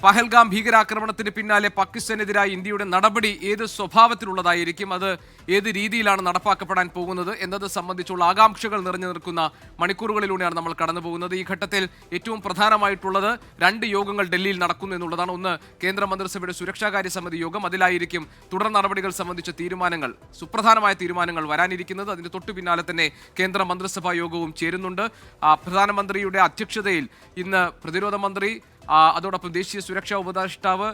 പഹൽഗാം ഭീകരാക്രമണത്തിന് പിന്നാലെ പാകിസ്ഥാനെതിരായി ഇന്ത്യയുടെ നടപടി ഏത് സ്വഭാവത്തിലുള്ളതായിരിക്കും, അത് ഏത് രീതിയിലാണ് നടപ്പാക്കപ്പെടാൻ പോകുന്നത് എന്നത് സംബന്ധിച്ചുള്ള ആകാംക്ഷകൾ നിറഞ്ഞു നിൽക്കുന്ന മണിക്കൂറുകളിലൂടെയാണ് നമ്മൾ കടന്നു പോകുന്നത്. ഈ ഘട്ടത്തിൽ ഏറ്റവും പ്രധാനമായിട്ടുള്ളത് 2 യോഗങ്ങൾ ഡൽഹിയിൽ നടക്കുന്നു എന്നുള്ളതാണ്. ഒന്ന്, കേന്ദ്ര മന്ത്രിസഭയുടെ സുരക്ഷാകാര്യ സമിതി യോഗം. അതിലായിരിക്കും തുടർ നടപടികൾ സംബന്ധിച്ച തീരുമാനങ്ങൾ, സുപ്രധാനമായ തീരുമാനങ്ങൾ വരാനിരിക്കുന്നത്. അതിന് തൊട്ടു പിന്നാലെ തന്നെ കേന്ദ്ര മന്ത്രിസഭാ യോഗവും ചേരുന്നുണ്ട്. പ്രധാനമന്ത്രിയുടെ അധ്യക്ഷതയിൽ ഇന്ന് പ്രതിരോധ മന്ത്രി, അതോടൊപ്പം ദേശീയ സുരക്ഷാ ഉപദേഷ്ടാവ്,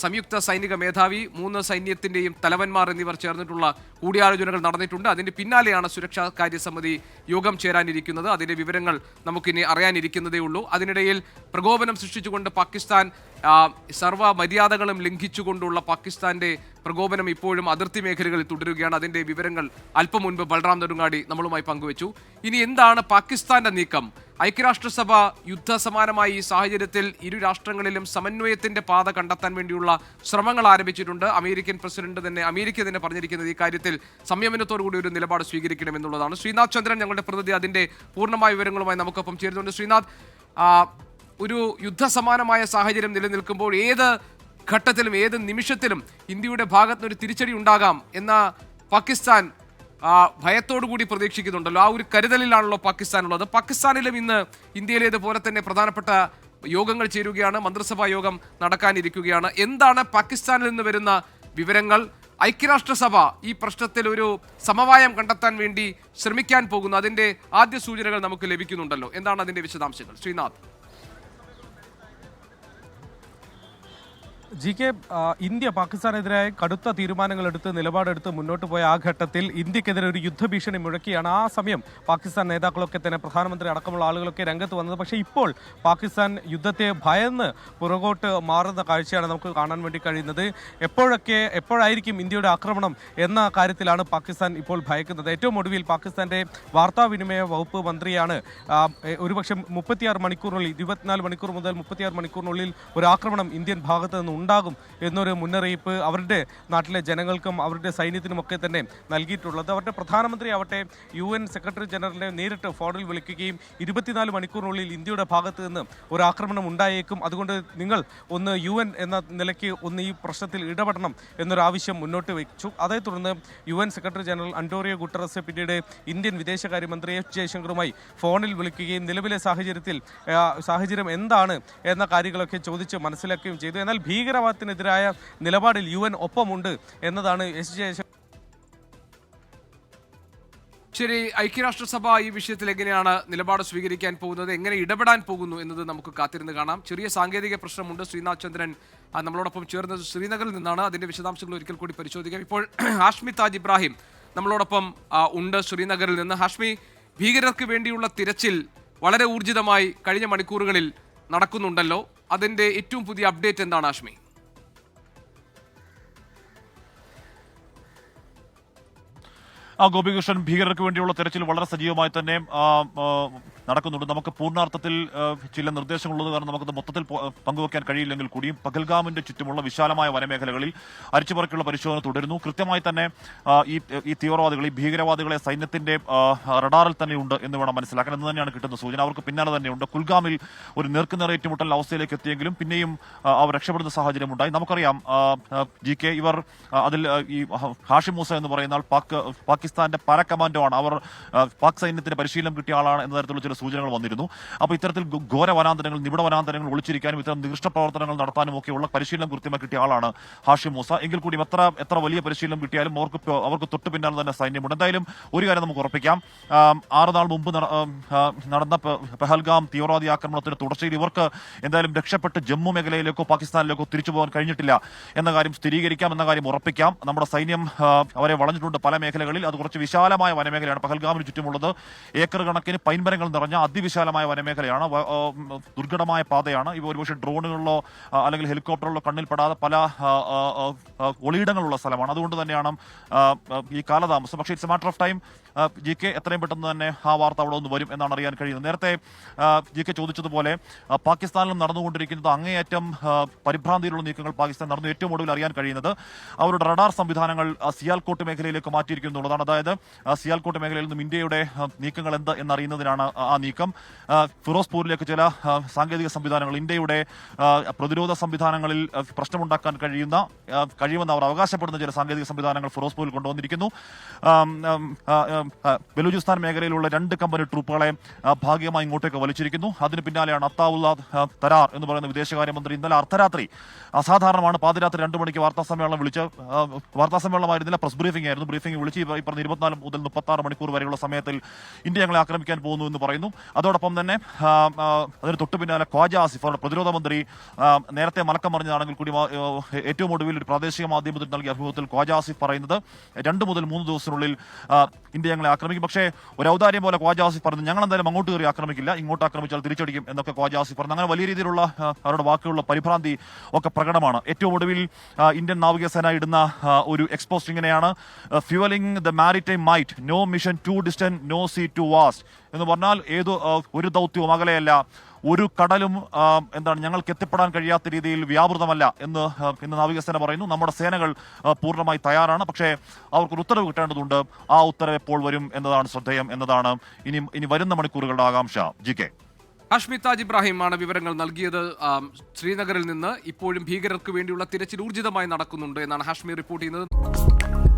സംയുക്ത സൈനിക മേധാവി, 3 സൈന്യത്തിന്റെയും തലവന്മാർ എന്നിവർ ചേർന്നിട്ടുള്ള കൂടിയാലോചനകൾ നടന്നിട്ടുണ്ട്. അതിന് പിന്നാലെയാണ് സുരക്ഷാ കാര്യസമിതി യോഗം ചേരാനിരിക്കുന്നത്. അതിന്റെ വിവരങ്ങൾ നമുക്കിനി അറിയാനിരിക്കുന്നതേ ഉള്ളൂ. അതിനിടയിൽ പ്രകോപനം സൃഷ്ടിച്ചുകൊണ്ട് പാകിസ്ഥാൻ, സർവ്വ മര്യാദകളും ലംഘിച്ചുകൊണ്ടുള്ള പാകിസ്ഥാന്റെ പ്രകോപനം ഇപ്പോഴും അതിർത്തി മേഖലകളിൽ തുടരുകയാണ്. അതിന്റെ വിവരങ്ങൾ അല്പം മുൻപ് ബൽറാം നെടുങ്ങാടി നമ്മളുമായി പങ്കുവച്ചു. ഇനി എന്താണ് പാകിസ്ഥാന്റെ നീക്കം? ഐക്യരാഷ്ട്രസഭ യുദ്ധസമാനമായ ഈ സാഹചര്യത്തിൽ ഇരു രാഷ്ട്രങ്ങളിലും സമന്വയത്തിന്റെ പാത കണ്ടെത്താൻ വേണ്ടിയുള്ള ശ്രമങ്ങൾ ആരംഭിച്ചിട്ടുണ്ട്. അമേരിക്ക തന്നെ പറഞ്ഞിരിക്കുന്നത് ഈ കാര്യത്തിൽ സംയമനത്തോടുകൂടി ഒരു നിലപാട് സ്വീകരിക്കണമെന്നുള്ളതാണ്. ശ്രീനാഥ് ചന്ദ്രൻ, ഞങ്ങളുടെ പ്രതിനിധി, അതിന്റെ പൂർണ്ണമായ വിവരങ്ങളുമായി നമുക്കൊപ്പം ചേരുന്നുണ്ട്. ശ്രീനാഥ്, ഒരു യുദ്ധസമാനമായ സാഹചര്യം നിലനിൽക്കുമ്പോൾ ഏത് ഘട്ടത്തിലും ഏത് നിമിഷത്തിലും ഇന്ത്യയുടെ ഭാഗത്തുനിന്നൊരു തിരിച്ചടി ഉണ്ടാകാം എന്ന പാകിസ്ഥാൻ ഭയത്തോടുകൂടി പ്രതീക്ഷിക്കുന്നുണ്ടല്ലോ. ആ ഒരു കരുതലിലാണല്ലോ പാകിസ്ഥാനുള്ളത്. പാകിസ്ഥാനിലും ഇന്ന് ഇന്ത്യയിലേതുപോലെ തന്നെ പ്രധാനപ്പെട്ട യോഗങ്ങൾ ചേരുകയാണ്, മന്ത്രിസഭാ യോഗം നടക്കാനിരിക്കുകയാണ്. എന്താണ് പാകിസ്ഥാനിൽ നിന്ന് വരുന്ന വിവരങ്ങൾ? ഐക്യരാഷ്ട്രസഭ ഈ പ്രശ്നത്തിൽ ഒരു സമവായം കണ്ടെത്താൻ വേണ്ടി ശ്രമിക്കാൻ പോകുന്നു. അതിന്റെ ആദ്യ സൂചനകൾ നമുക്ക് ലഭിക്കുന്നുണ്ടല്ലോ. എന്താണ് അതിന്റെ വിശദാംശങ്ങൾ, ശ്രീനാഥ്? GK, ഇന്ത്യ പാകിസ്ഥാനെതിരായ കടുത്ത തീരുമാനങ്ങളെടുത്ത് നിലപാടെടുത്ത് മുന്നോട്ട് പോയ ആ ഘട്ടത്തിൽ ഇന്ത്യക്കെതിരെ ഒരു യുദ്ധഭീഷണി മുഴക്കിയാണ് ആ സമയം പാകിസ്ഥാൻ നേതാക്കളൊക്കെ തന്നെ, പ്രധാനമന്ത്രി അടക്കമുള്ള ആളുകളൊക്കെ രംഗത്ത് വന്നത്. പക്ഷേ ഇപ്പോൾ പാകിസ്ഥാൻ യുദ്ധത്തെ ഭയന്ന് പുറകോട്ട് മാറുന്ന കാഴ്ചയാണ് നമുക്ക് കാണാൻ വേണ്ടി കഴിയുന്നത്. എപ്പോഴായിരിക്കും ഇന്ത്യയുടെ ആക്രമണം എന്ന കാര്യത്തിലാണ് പാകിസ്ഥാൻ ഇപ്പോൾ ഭയക്കുന്നത്. ഏറ്റവും ഒടുവിൽ പാകിസ്ഥാന്റെ വാർത്താവിനിമയ വകുപ്പ് മന്ത്രിയാണ് ഒരുപക്ഷെ 36 മണിക്കൂറിനുള്ളിൽ, 24 മണിക്കൂർ മുതൽ 36 മണിക്കൂറിനുള്ളിൽ ഒരു ആക്രമണം ഇന്ത്യൻ ഭാഗത്ത് നിന്ന് ഉണ്ടാകും എന്നൊരു മുന്നറിയിപ്പ് അവരുടെ നാട്ടിലെ ജനങ്ങൾക്കും അവരുടെ സൈന്യത്തിനുമൊക്കെ തന്നെ നൽകിയിട്ടുള്ളത്. അവരുടെ പ്രധാനമന്ത്രി ആവട്ടെ UN സെക്രട്ടറി ജനറലിനെ നേരിട്ട് ഫോണിൽ വിളിക്കുകയും 24 മണിക്കൂറിനുള്ളിൽ ഇന്ത്യയുടെ ഭാഗത്ത് നിന്ന് ഒരു ആക്രമണം ഉണ്ടായേക്കും, അതുകൊണ്ട് നിങ്ങൾ ഒന്ന് UN എന്ന നിലയ്ക്ക് ഒന്ന് ഈ പ്രശ്നത്തിൽ ഇടപെടണം എന്നൊരു ആവശ്യം മുന്നോട്ട് വെച്ചു. അതേ തുടർന്ന് UN secretary general Antonio Guterres പിന്നീട് ഇന്ത്യൻ വിദേശകാര്യമന്ത്രി S ജയശങ്കറുമായി ഫോണിൽ വിളിക്കുകയും നിലവിലെ സാഹചര്യം എന്താണ് എന്ന കാര്യങ്ങളൊക്കെ ചോദിച്ച് മനസ്സിലാക്കുകയും ചെയ്തു. എന്നാൽ ഭീകരവാദത്തിനെതിരായ നിലപാടിൽ UN ഒപ്പമുണ്ട് എന്നതാണ് S ജയശങ്കർ. ശരി, ഐക്യരാഷ്ട്രസഭ ഈ വിഷയത്തിൽ എങ്ങനെയാണ് നിലപാട് സ്വീകരിക്കാൻ പോകുന്നത്, എങ്ങനെ ഇടപെടാൻ പോകുന്നു എന്നത് നമുക്ക് കാത്തിരുന്ന് കാണാം. ചെറിയ സാങ്കേതിക പ്രശ്നമുണ്ട്. ശ്രീനാഥ് ചന്ദ്രൻ നമ്മളോടൊപ്പം ചേർന്നത് ശ്രീനഗറിൽ നിന്നാണ്. അതിന്റെ വിശദാംശങ്ങൾ ഒരിക്കൽ കൂടി പരിശോധിക്കാം. ഇപ്പോൾ ഹാഷ്മി താജ് ഇബ്രാഹിം നമ്മളോടൊപ്പം ഉണ്ട് ശ്രീനഗറിൽ നിന്ന്. ഹാഷ്മി, ഭീകരർക്ക് വേണ്ടിയുള്ള തിരച്ചിൽ വളരെ ഊർജിതമായി കഴിഞ്ഞ മണിക്കൂറുകളിൽ നടക്കുന്നുണ്ടല്ലോ. അതിന്റെ ഏറ്റവും പുതിയ അപ്ഡേറ്റ് എന്താണ് ഹാഷ്മി? ഗോപികൃഷ്ണൻ, ഭീകരർക്ക് വേണ്ടിയുള്ള തെരച്ചിൽ വളരെ സജീവമായി തന്നെ നടക്കുന്നുണ്ട്. നമുക്ക് പൂർണ്ണാർത്ഥത്തിൽ ചില നിർദ്ദേശങ്ങളുള്ളത് കാരണം നമുക്കത് മൊത്തത്തിൽ പങ്കുവയ്ക്കാൻ കഴിയില്ലെങ്കിൽ കൂടിയും പഹൽഗാമിന്റെ ചുറ്റുമുള്ള വിശാലമായ വനമേഖലകളിൽ അരിച്ചുപറക്കുള്ള പരിശോധന തുടരുന്നു. കൃത്യമായി തന്നെ ഈ തീവ്രവാദികൾ, ഈ ഭീകരവാദികളെ സൈന്യത്തിന്റെ റഡാറിൽ തന്നെ ഉണ്ട് എന്ന് വേണം മനസ്സിലാക്കാൻ എന്ന് തന്നെയാണ് കിട്ടുന്ന സൂചന. അവർക്ക് പിന്നാലെ തന്നെയുണ്ട്. കുൽഗാമിൽ ഒരു നേർക്കുനേർ ഏറ്റുമുട്ടൽ അവസ്ഥയിലേക്ക് എത്തിയെങ്കിലും പിന്നെയും അവർ രക്ഷപ്പെടുന്ന സാഹചര്യം ഉണ്ടായി. നമുക്കറിയാം GK, ഇവർ അതിൽ ഈ ഹാഷിം മൂസ എന്ന് പറയുന്ന ആൾ പാകിസ്ഥാന്റെ പാര കമാൻഡോ ആണ്. അവർ പാക് സൈന്യത്തിന് പരിശീലനം കിട്ടിയ ആളാണ് എന്ന തരത്തിലുള്ള ചില സൂചനകൾ വന്നിരുന്നു. അപ്പോൾ ഇത്തരത്തിൽ ഘോര വനാന്തരങ്ങൾ, നിബിഡ വനാന്തരങ്ങൾ ഒളിച്ചിരിക്കാനും ഇത്തരം നികൃഷ്ട പ്രവർത്തനങ്ങൾ നടത്താനും ഒക്കെയുള്ള പരിശീലനം കൃത്യമായി കിട്ടിയ ആളാണ് ഹാഷിം മൂസ. എങ്കിൽ കൂടി എത്ര വലിയ പരിശീലനം കിട്ടിയാലും അവർക്ക് തൊട്ടു പിന്നാലെ തന്നെ സൈന്യമുണ്ട്. എന്തായാലും ഒരു കാര്യം നമുക്ക് ഉറപ്പിക്കാം, 6 നാൾ മുമ്പ് നടന്ന പഹൽഗാം തീവ്രവാദി ആക്രമണത്തിന്റെ തുടർച്ചയിൽ ഇവർക്ക് എന്തായാലും രക്ഷപ്പെട്ട് ജമ്മു മേഖലയിലേക്കോ പാകിസ്ഥാനിലേക്കോ തിരിച്ചു പോകാൻ കഴിഞ്ഞിട്ടില്ല എന്ന കാര്യം സ്ഥിരീകരിക്കാം, എന്ന കാര്യം ഉറപ്പിക്കാം. നമ്മുടെ സൈന്യം അവരെ വളഞ്ഞിട്ടുണ്ട് പല മേഖലകളിൽ. അത് കുറച്ച് വിശാലമായ വനമേഖലയാണ്. പഹൽഗാമിന് ചുറ്റുമുള്ളത് ഏക്കർ കണക്കിന് പൈൻമരങ്ങൾ നിറഞ്ഞ അതിവിശാലമായ വനമേഖലയാണ്. ദുർഘടമായ പാതയാണ്. ഇവ ഒരുപക്ഷെ ഡ്രോണുകളിലോ അല്ലെങ്കിൽ ഹെലികോപ്റ്ററുകളിലോ കണ്ണിൽപ്പെടാതെ പല ഒളിയിടങ്ങളുള്ള സ്ഥലമാണ്. അതുകൊണ്ട് തന്നെയാണ് ഈ കാലതാമസം. പക്ഷേ it's A matter of time. GK, എത്രയും പെട്ടെന്ന് തന്നെ ആ വാർത്ത അവിടെ ഒന്ന് വരും എന്നാണ് അറിയാൻ കഴിയുന്നത്. നേരത്തെ GK ചോദിച്ചതുപോലെ പാകിസ്ഥാനിലും നടന്നുകൊണ്ടിരിക്കുന്നത് അങ്ങേയറ്റം പരിഭ്രാന്തിയിലുള്ള നീക്കങ്ങൾ പാകിസ്ഥാൻ നടന്നു. ഏറ്റവും ഒടുവിൽ അറിയാൻ കഴിയുന്നത് അവരുടെ റഡാർ സംവിധാനങ്ങൾ സിയാൽകോട്ട് മേഖലയിലേക്ക് മാറ്റിയിരിക്കുന്നു എന്നുള്ളതാണ്. അതായത് സിയാൽകോട്ട് മേഖലയിൽ നിന്നും ഇന്ത്യയുടെ നീക്കങ്ങൾ എന്ത് എന്നറിയുന്നതിനാണ് ആ നീക്കം. ഫിറോസ്പൂരിലേക്ക് ചില സാങ്കേതിക സംവിധാനങ്ങൾ, ഇന്ത്യയുടെ പ്രതിരോധ സംവിധാനങ്ങളിൽ പ്രശ്നമുണ്ടാക്കാൻ കഴിയുമെന്ന് അവർ അവകാശപ്പെടുന്ന ചില സാങ്കേതിക സംവിധാനങ്ങൾ ഫിറോസ്പൂരിൽ കൊണ്ടുവന്നിരിക്കുന്നു. ബലൂചിസ്ഥാൻ മേഖലയിലുള്ള 2 കമ്പനി ട്രൂപ്പുകളെ ഭാഗികമായി ഇങ്ങോട്ടേക്ക് വലിച്ചിരിക്കുന്നു. അതിന് പിന്നാലെയാണ് അത്താവുള്ള തരാർ എന്ന് പറയുന്ന വിദേശകാര്യമന്ത്രി ഇന്നലെ അർദ്ധരാത്രി, അസാധാരണമാണ്, പാതിരാത്രി 2 മണിക്ക് വാർത്താസമ്മേളനം വിളിച്ച്, വാർത്താസമ്മേളനമായിരുന്നില്ല, പ്രസ് ബ്രീഫിംഗ് ആയിരുന്നു, ബ്രീഫിംഗ് വിളിച്ച് ഈ പറഞ്ഞ 24 മുതൽ 36 മണിക്കൂർ വരെയുള്ള സമയത്തിൽ ഇന്ത്യ ഞങ്ങളെ ആക്രമിക്കാൻ പോകുന്നു എന്ന് പറയുന്നു. അതോടൊപ്പം തന്നെ അതിന് തൊട്ടു പിന്നാലെ ഖ്വാജ ആസിഫ്, അവരുടെ പ്രതിരോധ മന്ത്രി, നേരത്തെ മലക്കം പറഞ്ഞതാണെങ്കിൽ കൂടി ഏറ്റവും ഒടുവിൽ ഒരു പ്രാദേശിക മാധ്യമത്തിൽ നൽകിയ അഭിമുഖത്തിൽ ഖ്വാജ ആസിഫ് പറയുന്നത് 2 മുതൽ 3 ദിവസത്തിനുള്ളിൽ ഇന്ത്യ ഞങ്ങളെ ആക്രമിക്കും. പക്ഷേ ഒരു ഔദാര്യം പോലെ ഖ്വാജ ആസിഫ് പറഞ്ഞു, ഞങ്ങൾ എന്തായാലും അങ്ങോട്ട് കയറി ആക്രമിക്കില്ല, ഇങ്ങോട്ട് ആക്രമിച്ചാൽ തിരിച്ചടിക്കും എന്നൊക്കെ ഖ്വാജ ആസിഫ് പറഞ്ഞു. അങ്ങനെ വലിയ രീതിയിലുള്ള അവരുടെ വാക്കുകളുള്ള പരിഭ്രാന്തി ഒക്കെ പ്രകടമാണ്. ഏറ്റവും ഒടുവിൽ ഇന്ത്യൻ നാവികസേന ഇടുന്ന ഒരു എക്സ്പോസ്റ്റ് ഇങ്ങനെയാണ്: fuelling the maritime might, no mission too distant, no sea too vast എന്ന് പറഞ്ഞാൽ ഒരു ദൗത്യവും അകലെയല്ല, ഒരു കടലും ഞങ്ങൾക്ക് എത്തിപ്പെടാൻ കഴിയാത്ത രീതിയിൽ വ്യാപൃതമല്ല എന്ന് നാവികസേന പറയുന്നു. നമ്മുടെ സേനകൾ പൂർണ്ണമായി തയ്യാറാണ്, പക്ഷേ അവർക്കൊരു ഉത്തരവ് കിട്ടേണ്ടതുണ്ട്. ആ ഉത്തരവ് എപ്പോൾ വരും എന്നതാണ് ശ്രദ്ധേയം, എന്നതാണ് ഇനി വരുന്ന മണിക്കൂറുകളുടെ ആകാംക്ഷ. ജി.കെ. ഹാഷ്മി താജ് ഇബ്രാഹിമാണ് വിവരങ്ങൾ നൽകിയത്. ശ്രീനഗറിൽ നിന്ന് ഇപ്പോഴും ഭീകരർക്ക് വേണ്ടിയുള്ള തിരച്ചിൽ ഊർജിതമായി നടക്കുന്നുണ്ട് എന്നാണ് ഹാഷ്മി റിപ്പോർട്ട് ചെയ്യുന്നത്.